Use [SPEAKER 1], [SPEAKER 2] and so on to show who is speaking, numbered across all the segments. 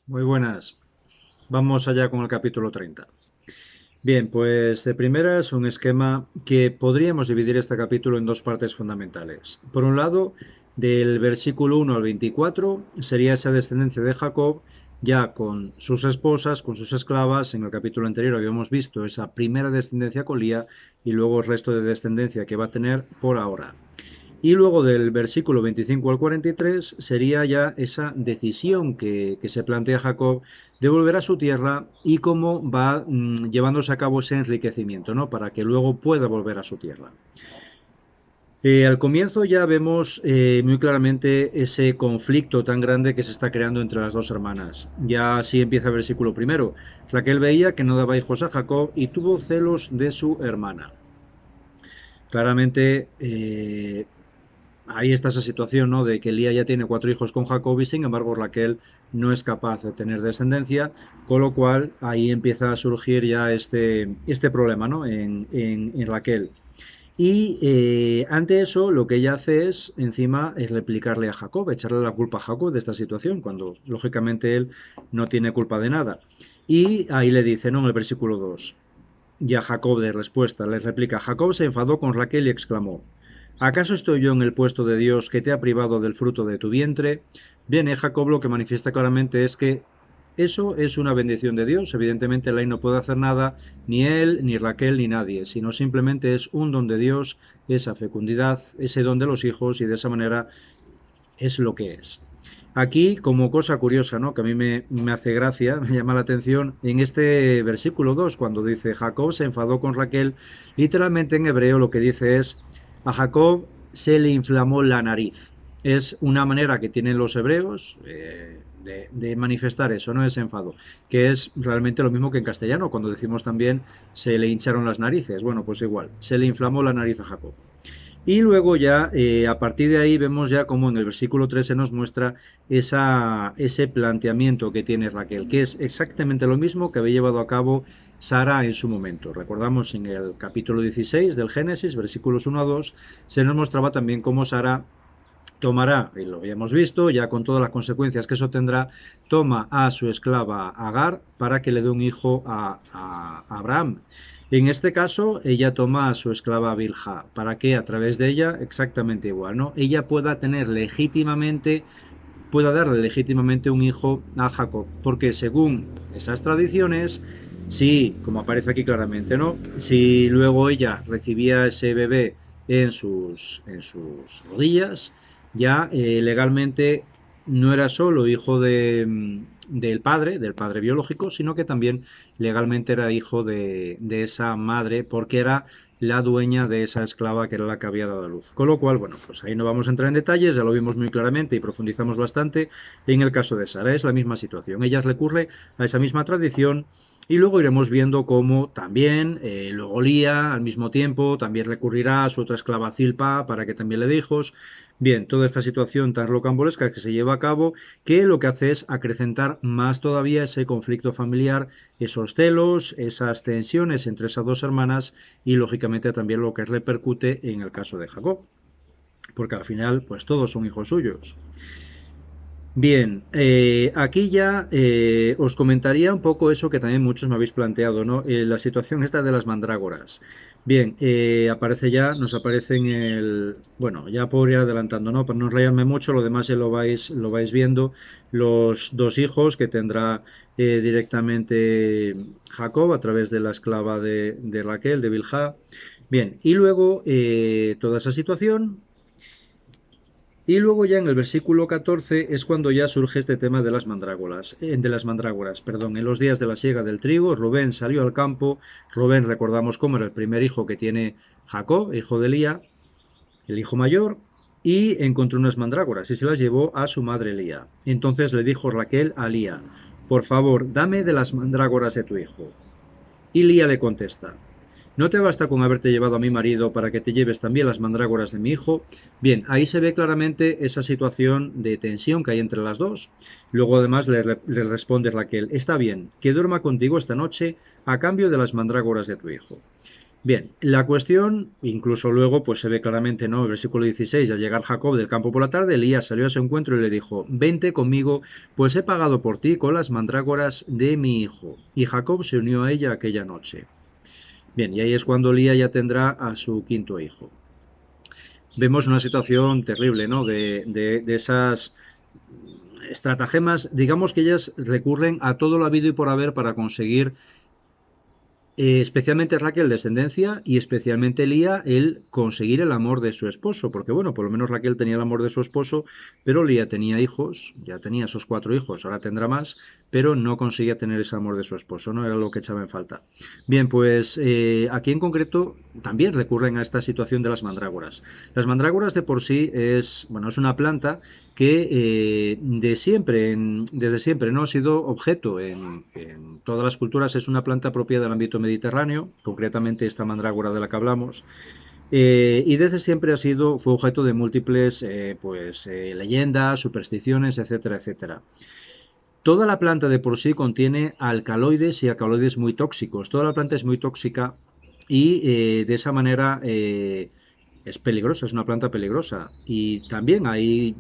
[SPEAKER 1] Muy buenas. Vamos allá con el capítulo 30. Bien, pues de primera es un esquema que podríamos dividir este capítulo en dos partes fundamentales. Por un lado, del versículo 1 al 24 sería esa descendencia de Jacob ya con sus esposas, con sus esclavas. En el capítulo anterior habíamos visto esa primera descendencia con Lía y luego el resto de descendencia que va a tener por ahora. Y luego del versículo 25 al 43 sería ya esa decisión que se plantea Jacob de volver a su tierra y cómo va llevándose a cabo ese enriquecimiento, ¿no? Para que luego pueda volver a su tierra. Al comienzo ya vemos muy claramente ese conflicto tan grande que se está creando entre las dos hermanas. Ya así empieza el versículo primero. Raquel veía que no daba hijos a Jacob y tuvo celos de su hermana. Claramente ahí está esa situación, ¿no? De que Lía ya tiene 4 hijos con Jacob y sin embargo Raquel no es capaz de tener descendencia, con lo cual ahí empieza a surgir ya este problema, ¿no? En Raquel. Y ante eso lo que ella hace es, encima, es replicarle a Jacob, echarle la culpa a Jacob de esta situación, cuando lógicamente él no tiene culpa de nada. Y ahí le dice, ¿no? En el versículo 2. Ya Jacob de respuesta le replica, Jacob se enfadó con Raquel y exclamó, ¿acaso estoy yo en el puesto de Dios que te ha privado del fruto de tu vientre? Bien, Jacob lo que manifiesta claramente es que eso es una bendición de Dios. Evidentemente, Lai no puede hacer nada, ni él, ni Raquel, ni nadie, sino simplemente es un don de Dios, esa fecundidad, ese don de los hijos, y de esa manera es lo que es. Aquí, como cosa curiosa, ¿no? Que a mí me hace gracia, me llama la atención, en este versículo 2, cuando dice Jacob se enfadó con Raquel, literalmente en hebreo lo que dice es, a Jacob se le inflamó la nariz. Es una manera que tienen los hebreos de manifestar eso, no es enfado, que es realmente lo mismo que en castellano, cuando decimos también se le hincharon las narices. Bueno, pues igual, se le inflamó la nariz a Jacob. Y luego ya, a partir de ahí, vemos ya como en el versículo 3 se nos muestra ese planteamiento que tiene Raquel, que es exactamente lo mismo que había llevado a cabo Sara en su momento. Recordamos en el capítulo 16 del Génesis, versículos 1 a 2, se nos mostraba también cómo Sara tomará, y lo habíamos visto, ya con todas las consecuencias que eso tendrá, toma a su esclava Agar para que le dé un hijo a Abraham. En este caso, ella toma a su esclava Bilha, para que a través de ella, exactamente igual, ¿no? Ella pueda tener legítimamente, pueda darle legítimamente un hijo a Jacob, porque según esas tradiciones, si, como aparece aquí claramente, ¿no? Si luego ella recibía ese bebé en sus rodillas, ya legalmente no era solo hijo del padre biológico, sino que también legalmente era hijo de esa madre, porque era la dueña de esa esclava que era la que había dado a luz. Con lo cual, bueno, pues ahí no vamos a entrar en detalles, ya lo vimos muy claramente y profundizamos bastante. En el caso de Sara es la misma situación. Ella recurre a esa misma tradición y luego iremos viendo cómo también, luego Lía, al mismo tiempo, también recurrirá a su otra esclava Zilpa para que también le dé hijos. Bien, toda esta situación tan rocambolesca que se lleva a cabo, que lo que hace es acrecentar más todavía ese conflicto familiar, esos celos, esas tensiones entre esas dos hermanas y lógicamente también lo que repercute en el caso de Jacob, porque al final pues todos son hijos suyos. Bien, aquí ya os comentaría un poco eso que también muchos me habéis planteado, ¿no? La situación esta de las mandrágoras. Bien, nos aparece en el, bueno, ya por ir adelantando, ¿no? Para no enrollarme mucho, lo demás ya lo vais viendo, los dos hijos que tendrá directamente Jacob a través de la esclava de Raquel, de Bilhah. Bien, y luego toda esa situación. Y luego ya en el versículo 14 es cuando ya surge este tema de las mandrágoras, perdón. En los días de la siega del trigo, Rubén salió al campo. Rubén, recordamos cómo era el primer hijo que tiene Jacob, hijo de Lía, el hijo mayor, y encontró unas mandrágoras y se las llevó a su madre Lía. Entonces le dijo Raquel a Lía, por favor, dame de las mandrágoras de tu hijo. Y Lía le contesta, ¿no te basta con haberte llevado a mi marido para que te lleves también las mandrágoras de mi hijo? Bien, ahí se ve claramente esa situación de tensión que hay entre las dos. Luego además le responde Raquel, está bien, que duerma contigo esta noche a cambio de las mandrágoras de tu hijo. Bien, la cuestión, incluso luego, pues se ve claramente, ¿no? El versículo 16, al llegar Jacob del campo por la tarde, Elías salió a su encuentro y le dijo, vente conmigo, pues he pagado por ti con las mandrágoras de mi hijo. Y Jacob se unió a ella aquella noche. Bien, y ahí es cuando Elías ya tendrá a su quinto hijo. Vemos una situación terrible, ¿no? De esas estratagemas, digamos que ellas recurren a todo lo habido y por haber para conseguir especialmente Raquel descendencia y especialmente Lía el conseguir el amor de su esposo, porque bueno, por lo menos Raquel tenía el amor de su esposo, pero Lía tenía hijos, ya tenía esos 4 hijos, ahora tendrá más, pero no conseguía tener ese amor de su esposo, no era lo que echaba en falta. Bien, pues aquí en concreto también recurren a esta situación de las mandrágoras. Las mandrágoras de por sí bueno, es una planta que desde siempre no ha sido objeto en todas las culturas, es una planta propia del ámbito mediterráneo, concretamente esta mandrágora de la que hablamos, y desde siempre fue objeto de múltiples leyendas, supersticiones, etcétera, etcétera. Toda la planta de por sí contiene alcaloides y alcaloides muy tóxicos. Toda la planta es muy tóxica y de esa manera es peligrosa, es una planta peligrosa. Y también ahí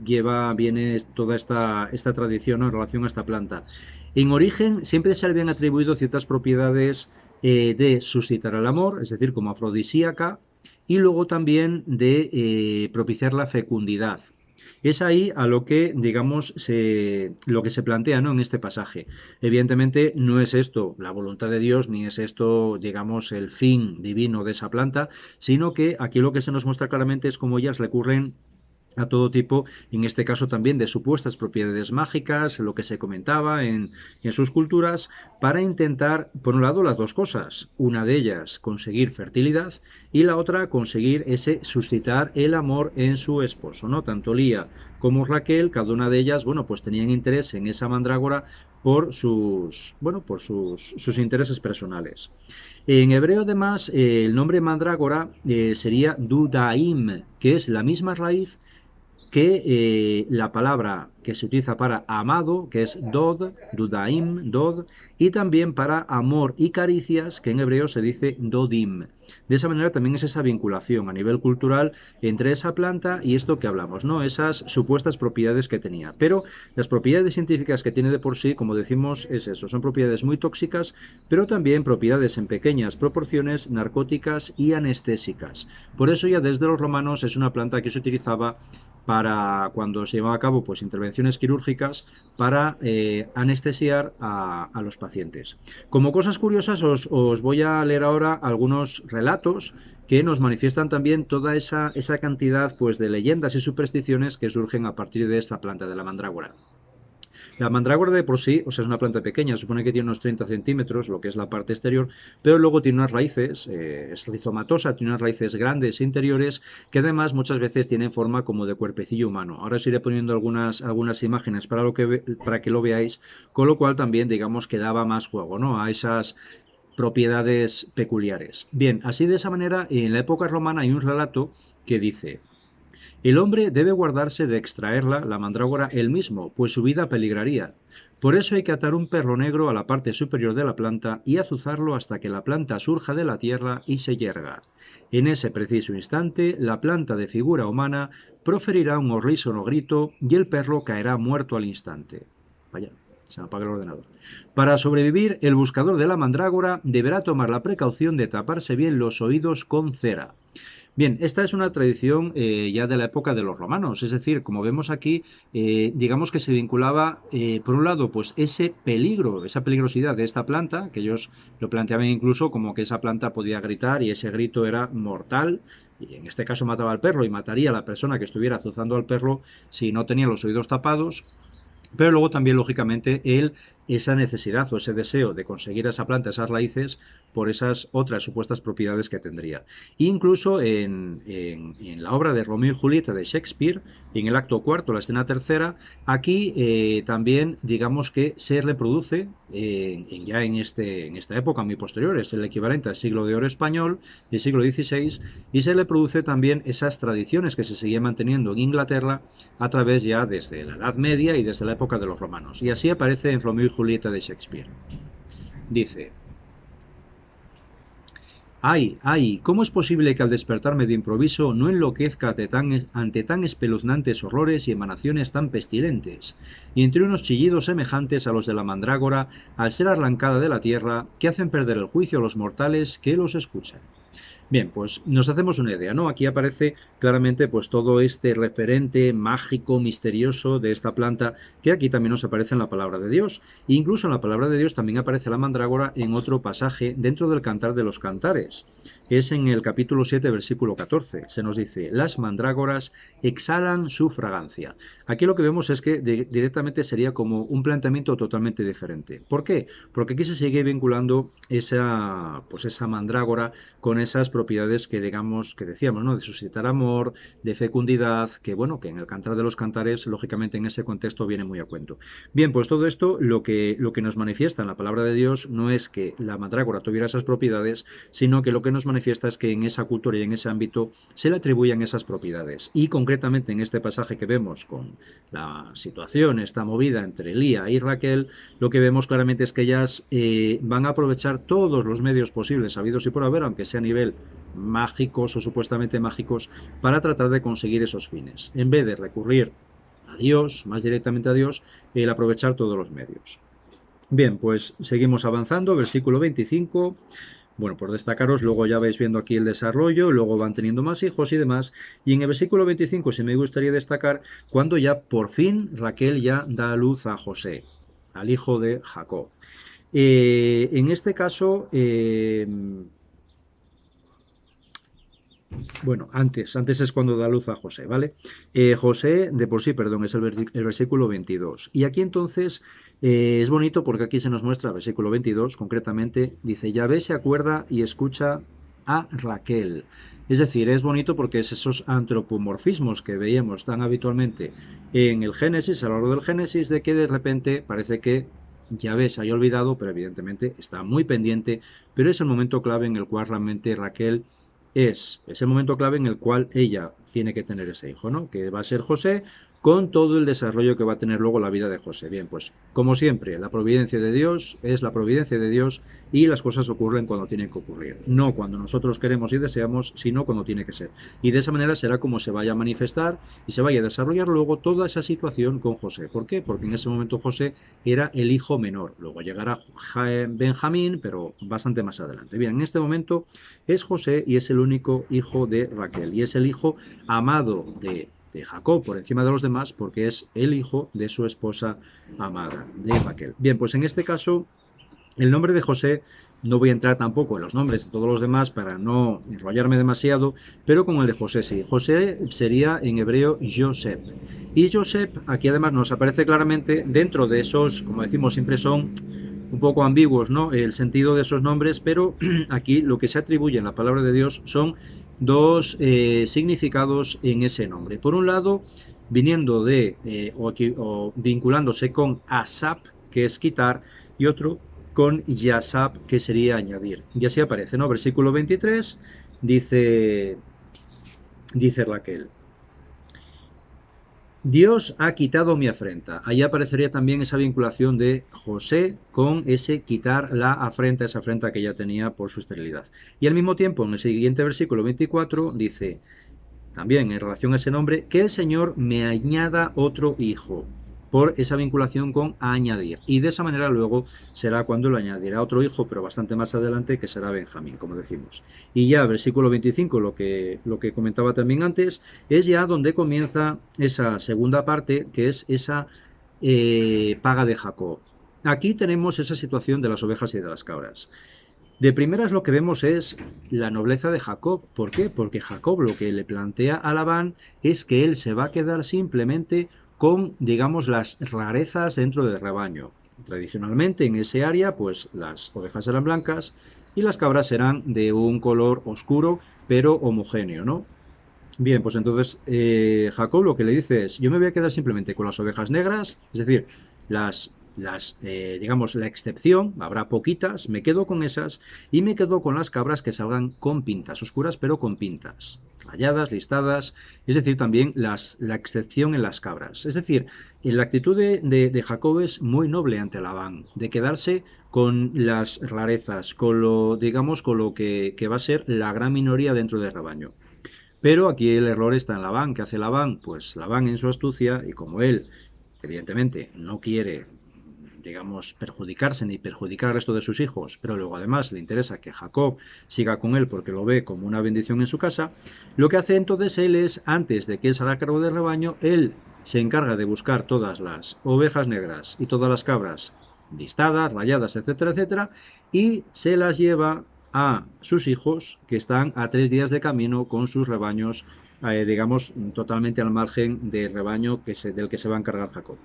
[SPEAKER 1] viene toda esta tradición, ¿no?, en relación a esta planta. En origen siempre se le habían atribuido ciertas propiedades de suscitar el amor, es decir, como afrodisíaca, y luego también de propiciar la fecundidad. Es ahí a lo que, digamos, lo que se plantea, ¿no?, en este pasaje. Evidentemente no es esto la voluntad de Dios, ni es esto, digamos, el fin divino de esa planta, sino que aquí lo que se nos muestra claramente es cómo ellas recurren a todo tipo, en este caso también de supuestas propiedades mágicas, lo que se comentaba en sus culturas, para intentar, por un lado, las dos cosas. Una de ellas, conseguir fertilidad, y la otra, conseguir ese suscitar el amor en su esposo, ¿no? Tanto Lía como Raquel, cada una de ellas, bueno, pues tenían interés en esa mandrágora por sus intereses personales. En hebreo, además, el nombre mandrágora sería dudaim, que es la misma raíz que la palabra que se utiliza para amado, que es dod, dudaim, dod, y también para amor y caricias, que en hebreo se dice dodim. De esa manera también es esa vinculación a nivel cultural entre esa planta y esto que hablamos, ¿no? Esas supuestas propiedades que tenía. Pero las propiedades científicas que tiene de por sí, como decimos, es eso, son propiedades muy tóxicas, pero también propiedades en pequeñas proporciones narcóticas y anestésicas. Por eso ya desde los romanos es una planta que se utilizaba para cuando se llevan a cabo pues intervenciones quirúrgicas para anestesiar a los pacientes. Como cosas curiosas os voy a leer ahora algunos relatos que nos manifiestan también toda esa cantidad pues de leyendas y supersticiones que surgen a partir de esta planta de la mandrágora. La mandrágora de por sí, o sea, es una planta pequeña, supone que tiene unos 30 centímetros, lo que es la parte exterior, pero luego tiene unas raíces, es rizomatosa, tiene unas raíces grandes interiores que además muchas veces tienen forma como de cuerpecillo humano. Ahora os iré poniendo algunas imágenes para que lo veáis, con lo cual también digamos que daba más juego, ¿no?, a esas propiedades peculiares. Bien, así de esa manera, en la época romana hay un relato que dice: el hombre debe guardarse de extraerla, la mandrágora, él mismo, pues su vida peligraría. Por eso hay que atar un perro negro a la parte superior de la planta y azuzarlo hasta que la planta surja de la tierra y se yerga. En ese preciso instante, la planta de figura humana proferirá un horrísono grito y el perro caerá muerto al instante. Vaya, se me apaga el ordenador. Para sobrevivir, el buscador de la mandrágora deberá tomar la precaución de taparse bien los oídos con cera. Bien, esta es una tradición ya de la época de los romanos, es decir, como vemos aquí, digamos que se vinculaba, por un lado, pues ese peligro, esa peligrosidad de esta planta, que ellos lo planteaban incluso como que esa planta podía gritar y ese grito era mortal, y en este caso mataba al perro y mataría a la persona que estuviera azuzando al perro si no tenía los oídos tapados. Pero luego también, lógicamente, esa necesidad o ese deseo de conseguir esa planta, esas raíces, por esas otras supuestas propiedades que tendría. Incluso en la obra de Romeo y Julieta de Shakespeare, en el acto cuarto, la escena tercera, aquí también digamos que se reproduce ya en esta época muy posterior, es el equivalente al siglo de oro español, el siglo XVI, y se le produce también esas tradiciones que se seguían manteniendo en Inglaterra a través ya desde la Edad Media y desde la época de los romanos. Y así aparece en Romeo y Julieta de Shakespeare. Dice: ¡Ay, ay! ¿Cómo es posible que al despertarme de improviso no enloquezca ante tan espeluznantes horrores y emanaciones tan pestilentes? Y entre unos chillidos semejantes a los de la mandrágora, al ser arrancada de la tierra, que hacen perder el juicio a los mortales que los escuchan. Bien, pues nos hacemos una idea, ¿no? Aquí aparece claramente pues todo este referente mágico, misterioso de esta planta, que aquí también nos aparece en la palabra de Dios. E incluso en la palabra de Dios también aparece la mandrágora en otro pasaje dentro del Cantar de los Cantares. Es en el capítulo 7, versículo 14. Se nos dice, las mandrágoras exhalan su fragancia. Aquí lo que vemos es que directamente sería como un planteamiento totalmente diferente. ¿Por qué? Porque aquí se sigue vinculando esa mandrágora con esas propiedades que digamos que decíamos, ¿no? De suscitar amor, de fecundidad, que bueno, que en el Cantar de los Cantares, lógicamente en ese contexto viene muy a cuento. Bien, pues todo esto lo que nos manifiesta en la palabra de Dios no es que la mandrágora tuviera esas propiedades, sino que lo que nos manifiesta es que en esa cultura y en ese ámbito se le atribuyen esas propiedades. Y concretamente en este pasaje que vemos con la situación, esta movida entre Lía y Raquel, lo que vemos claramente es que ellas van a aprovechar todos los medios posibles, habidos y por haber, aunque sea a nivel mágicos o supuestamente mágicos, para tratar de conseguir esos fines. En vez de recurrir a Dios, más directamente a Dios, el aprovechar todos los medios. Bien, pues seguimos avanzando, versículo 25. Bueno, por destacaros, luego ya vais viendo aquí el desarrollo, luego van teniendo más hijos y demás. Y en el versículo 25 sí me gustaría destacar cuando ya por fin Raquel ya da a luz a José, al hijo de Jacob. En este caso, bueno, antes es cuando da luz a José, ¿vale? José, de por sí, perdón, es el versículo 22. Y aquí entonces es bonito porque aquí se nos muestra, el versículo 22, concretamente, dice, Yahvé se acuerda y escucha a Raquel. Es decir, es bonito porque es esos antropomorfismos que veíamos tan habitualmente en el Génesis, a lo largo del Génesis, de que de repente parece que Yahvé se haya olvidado, pero evidentemente está muy pendiente, pero es el momento clave en el cual realmente Raquel es ese momento clave en el cual ella tiene que tener ese hijo, ¿no? Que va a ser José, con todo el desarrollo que va a tener luego la vida de José. Bien, pues como siempre, la providencia de Dios es la providencia de Dios y las cosas ocurren cuando tienen que ocurrir. No cuando nosotros queremos y deseamos, sino cuando tiene que ser. Y de esa manera será como se vaya a manifestar y se vaya a desarrollar luego toda esa situación con José. ¿Por qué? Porque en ese momento José era el hijo menor. Luego llegará Benjamín, pero bastante más adelante. Bien, en este momento es José y es el único hijo de Raquel. Y es el hijo amado de Jacob por encima de los demás porque es el hijo de su esposa amada, de Raquel. Bien, pues en este caso el nombre de José, no voy a entrar tampoco en los nombres de todos los demás para no enrollarme demasiado, pero con el de José sí. José sería en hebreo Joseph. Y Joseph aquí además nos aparece claramente dentro de esos, como decimos, siempre son un poco ambiguos, ¿no? El sentido de esos nombres, pero aquí lo que se atribuye en la palabra de Dios son dos significados en ese nombre. Por un lado, viniendo de o vinculándose con asap, que es quitar, y otro con yasap, que sería añadir. Y así aparece, ¿no? Versículo 23 dice Raquel, Dios ha quitado mi afrenta. Ahí aparecería también esa vinculación de José con ese quitar la afrenta, esa afrenta que ella tenía por su esterilidad. Y al mismo tiempo, en el siguiente versículo 24, dice, también en relación a ese nombre, que el Señor me añada otro hijo, por esa vinculación con añadir. Y de esa manera luego será cuando le añadirá otro hijo, pero bastante más adelante, que será Benjamín, como decimos. Y ya versículo 25, lo que comentaba también antes, es ya donde comienza esa segunda parte, que es esa paga de Jacob. Aquí tenemos esa situación de las ovejas y de las cabras. De primeras lo que vemos es la nobleza de Jacob. ¿Por qué? Porque Jacob lo que le plantea a Labán es que él se va a quedar simplemente con, digamos, las rarezas dentro del rebaño. Tradicionalmente en ese área, pues las ovejas eran blancas y las cabras eran de un color oscuro, pero homogéneo, ¿no? Bien, pues entonces Jacob lo que le dice es, yo me voy a quedar simplemente con las ovejas negras, es decir, las digamos, la excepción, habrá poquitas, me quedo con esas y me quedo con las cabras que salgan con pintas, oscuras pero con pintas, rayadas, listadas, es decir, también la excepción en las cabras. Es decir, la actitud de Jacob es muy noble ante Labán, de quedarse con las rarezas, con lo, digamos, con lo que va a ser la gran minoría dentro del rebaño. Pero aquí el error está en Labán. ¿Qué hace Labán? Pues Labán en su astucia, y como él, evidentemente, no quiere, digamos, perjudicarse ni perjudicar al resto de sus hijos, pero luego además le interesa que Jacob siga con él porque lo ve como una bendición en su casa, lo que hace entonces él es, antes de que él se haga cargo del rebaño, él se encarga de buscar todas las ovejas negras y todas las cabras listadas, rayadas, etcétera, etcétera, y se las lleva a sus hijos que están a 3 días de camino con sus rebaños, digamos, totalmente al margen del rebaño del que se va a encargar Jacob.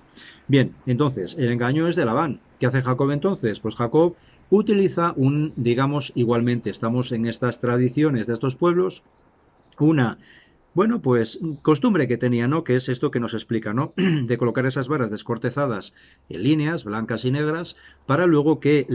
[SPEAKER 1] Bien, entonces, el engaño es de Labán. ¿Qué hace Jacob entonces? Pues Jacob utiliza digamos, igualmente, estamos en estas tradiciones de estos pueblos, una, bueno, pues costumbre que tenía, ¿no? Que es esto que nos explica, ¿no? De colocar esas varas descortezadas en líneas, blancas y negras, para luego que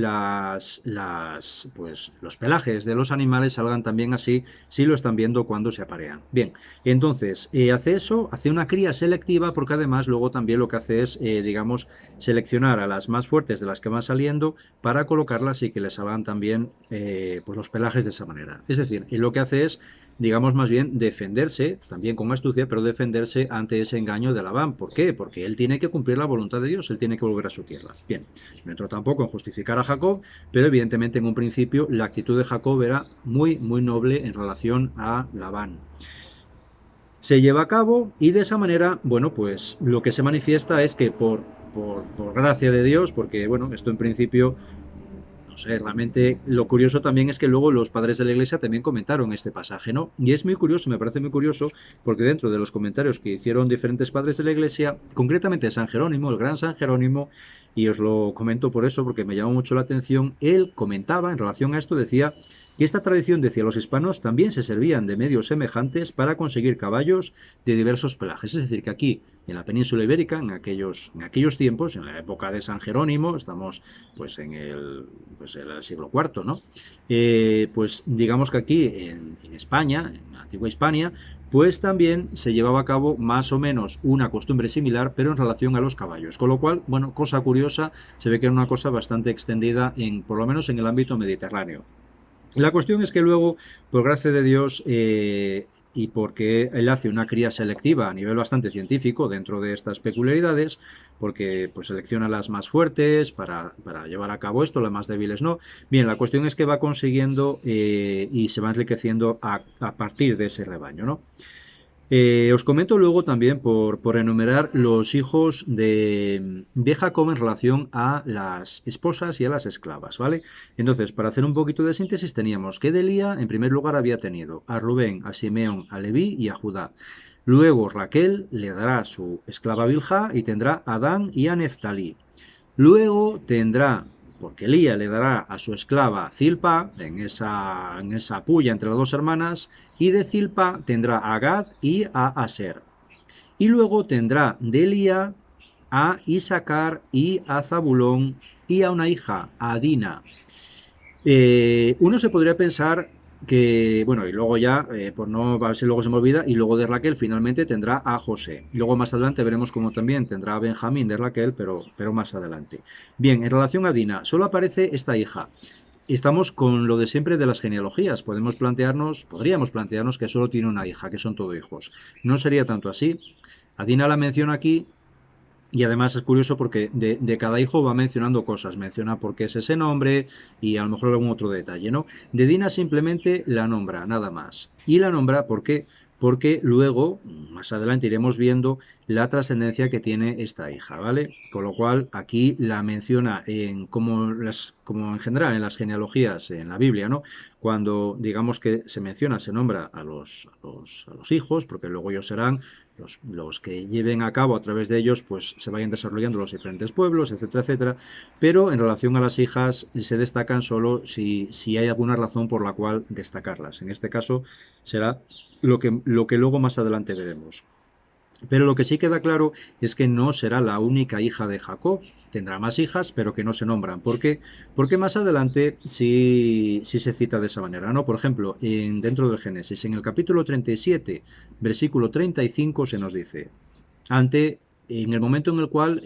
[SPEAKER 1] pues, los pelajes de los animales salgan también así, si lo están viendo cuando se aparean. Bien, entonces, hace eso, hace una cría selectiva, porque además luego también lo que hace es, digamos, seleccionar a las más fuertes de las que van saliendo para colocarlas y que les salgan también, pues los pelajes de esa manera. Es decir, lo que hace es, digamos, más bien defenderse, también con astucia, pero defenderse ante ese engaño de Labán. ¿Por qué? Porque él tiene que cumplir la voluntad de Dios, él tiene que volver a su tierra. Bien, no entro tampoco en justificar a Jacob, pero evidentemente en un principio la actitud de Jacob era muy, muy noble en relación a Labán. Se lleva a cabo y de esa manera, bueno, pues lo que se manifiesta es que por gracia de Dios, porque, bueno, esto en principio, no sé, realmente lo curioso también es que luego los padres de la iglesia también comentaron este pasaje, ¿no? Y es muy curioso, me parece muy curioso, porque dentro de los comentarios que hicieron diferentes padres de la iglesia, concretamente San Jerónimo, el gran San Jerónimo, y os lo comento por eso, porque me llamó mucho la atención, él comentaba en relación a esto, decía que esta tradición, decía, los hispanos también se servían de medios semejantes para conseguir caballos de diversos pelajes. Es decir, que aquí, en la península ibérica, en aquellos tiempos, en la época de San Jerónimo, estamos pues en el siglo IV, ¿no? Pues digamos que aquí en España, en la antigua Hispania, pues también se llevaba a cabo más o menos una costumbre similar, pero en relación a los caballos. Con lo cual, bueno, cosa curiosa, se ve que era una cosa bastante extendida, por lo menos en el ámbito mediterráneo. La cuestión es que luego, por gracia de Dios, y porque él hace una cría selectiva a nivel bastante científico dentro de estas peculiaridades, porque pues selecciona las más fuertes para llevar a cabo esto, las más débiles no. Bien, la cuestión es que va consiguiendo, y se va enriqueciendo a partir de ese rebaño, ¿no? Os comento luego también por enumerar los hijos de Jacob en relación a las esposas y a las esclavas, ¿vale? Entonces, para hacer un poquito de síntesis, teníamos que de Lía, en primer lugar, había tenido a Rubén, a Simeón, a Leví y a Judá. Luego Raquel le dará a su esclava Bilhá y tendrá a Dan y a Neftalí. Luego tendrá, porque Lía le dará a su esclava Zilpa, en esa puya entre las dos hermanas, y de Zilpa tendrá a Gad y a Aser. Y luego tendrá de Lía a Isaacar y a Zabulón y a una hija, a Dina. Uno se podría pensar que, bueno, y luego ya, por no, a ver si luego se me olvida, y luego de Raquel finalmente tendrá a José. Luego más adelante veremos cómo también tendrá a Benjamín de Raquel, pero más adelante. Bien, en relación a Dina, solo aparece esta hija. Estamos con lo de siempre de las genealogías. Podríamos plantearnos que solo tiene una hija, que son todos hijos. No sería tanto así. A Dina la menciona aquí. Y además es curioso porque de cada hijo va mencionando cosas, menciona por qué es ese nombre y a lo mejor algún otro detalle, ¿no? De Dina simplemente la nombra, nada más. Y la nombra porque luego, más adelante iremos viendo la trascendencia que tiene esta hija, ¿vale? Con lo cual aquí la menciona como en general en las genealogías en la Biblia, ¿no? Cuando digamos que se menciona, se nombra a los hijos, porque luego ellos serán los que lleven a cabo a través de ellos, pues se vayan desarrollando los diferentes pueblos, etcétera, etcétera. Pero en relación a las hijas se destacan solo si hay alguna razón por la cual destacarlas. En este caso será lo que luego más adelante veremos. Pero lo que sí queda claro es que no será la única hija de Jacob. Tendrá más hijas, pero que no se nombran. ¿Por qué? Porque más adelante sí se cita de esa manera, ¿no? Por ejemplo, dentro del Génesis, en el capítulo 37, versículo 35, se nos dice, en el momento en el cual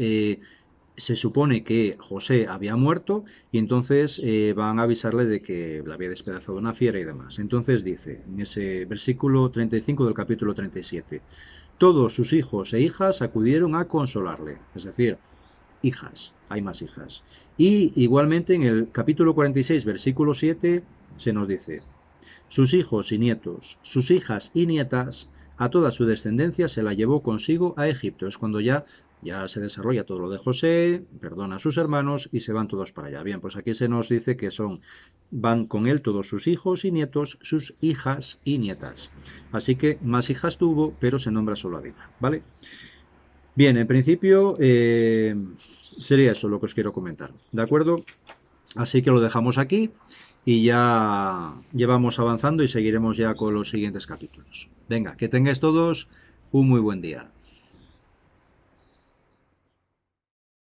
[SPEAKER 1] se supone que José había muerto y entonces van a avisarle de que le había despedazado una fiera y demás. Entonces dice, en ese versículo 35 del capítulo 37, todos sus hijos e hijas acudieron a consolarle, es decir, hijas, hay más hijas. Y igualmente en el capítulo 46, versículo 7, se nos dice, sus hijos y nietos, sus hijas y nietas, a toda su descendencia se la llevó consigo a Egipto. Es cuando ya se desarrolla todo lo de José, perdona a sus hermanos y se van todos para allá. Bien, pues aquí se nos dice que van con él todos sus hijos y nietos, sus hijas y nietas. Así que más hijas tuvo, pero se nombra solo a Dina, ¿vale? Bien, en principio sería eso lo que os quiero comentar, ¿de acuerdo? Así que lo dejamos aquí y ya llevamos avanzando y seguiremos ya con los siguientes capítulos. Venga, que tengáis todos un muy buen día.